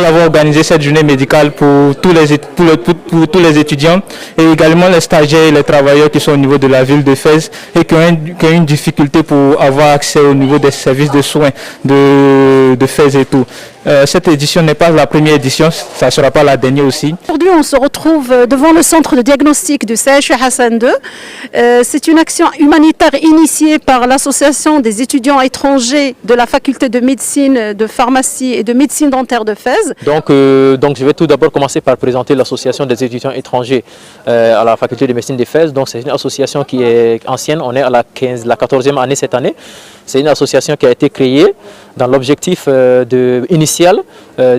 d'avoir organisé cette journée médicale pour tous les étudiants et également les stagiaires et les travailleurs qui sont au niveau de la ville de Fès et qui ont une difficulté pour avoir accès au niveau des services de soins de Fès et tout. Cette édition n'est pas la première édition, ça ne sera pas la dernière aussi. Aujourd'hui, on se retrouve devant le centre de diagnostic du CHU Hassan II. C'est une action humanitaire initiée par l'association des étudiants étrangers de la faculté de médecine, de pharmacie et de médecine dentaire de Fès. Donc je vais tout d'abord commencer par présenter l'association des étudiants étrangers à la faculté de médecine de Fès. Donc c'est une association qui est ancienne, on est à la 14e année cette année. C'est une association qui a été créée dans l'objectif initial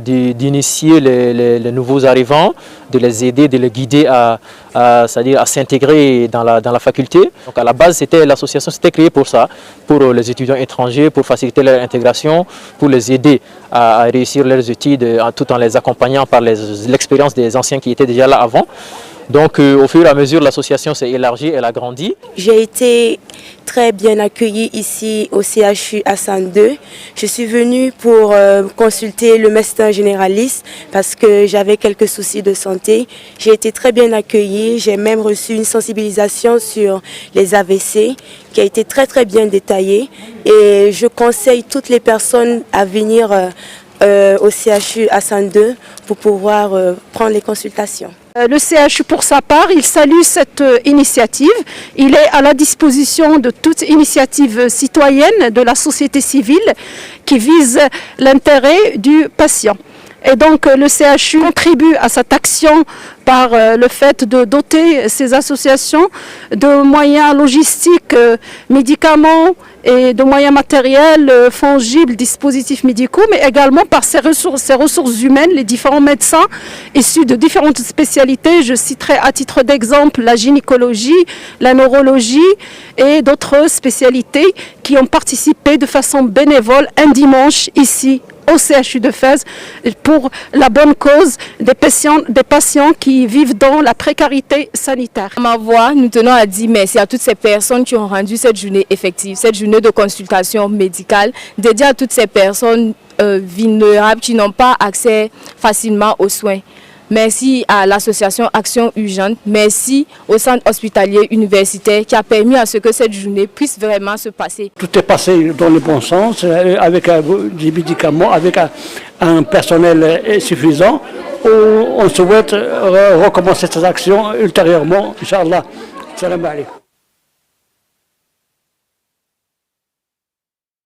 d'initier les nouveaux arrivants, de les aider, de les guider à s'intégrer dans la faculté. Donc à la base, l'association s'était créée pour ça, pour les étudiants étrangers, pour faciliter leur intégration, pour les aider à réussir leurs études tout en les accompagnant par l'expérience des anciens qui étaient déjà là avant. Donc au fur et à mesure, l'association s'est élargie, elle a grandi. J'ai été très bien accueillie ici au CHU Hassan II. Je suis venue pour consulter le médecin généraliste parce que j'avais quelques soucis de santé. J'ai été très bien accueillie, j'ai même reçu une sensibilisation sur les AVC qui a été très bien détaillée et je conseille toutes les personnes à venir au CHU Hassan II pour pouvoir prendre les consultations. Le CHU, pour sa part, il salue cette initiative. Il est à la disposition de toute initiative citoyenne de la société civile qui vise l'intérêt du patient. Et donc le CHU contribue à cette action par le fait de doter ces associations de moyens logistiques, médicaments et de moyens matériels fongibles, dispositifs médicaux, mais également par ses ressources humaines, les différents médecins issus de différentes spécialités. Je citerai à titre d'exemple la gynécologie, la neurologie et d'autres spécialités qui ont participé de façon bénévole un dimanche ici au CHU de Fès pour la bonne cause des patients qui vivent dans la précarité sanitaire. À ma voix, nous tenons à dire merci à toutes ces personnes qui ont rendu cette journée effective, cette journée de consultation médicale dédiée à toutes ces personnes vulnérables qui n'ont pas accès facilement aux soins. Merci à l'association Action Urgente, merci au centre hospitalier universitaire qui a permis à ce que cette journée puisse vraiment se passer. Tout est passé dans le bon sens, avec des médicaments, avec un personnel suffisant. On souhaite recommencer cette action ultérieurement, Inch'Allah. Salam alaikum.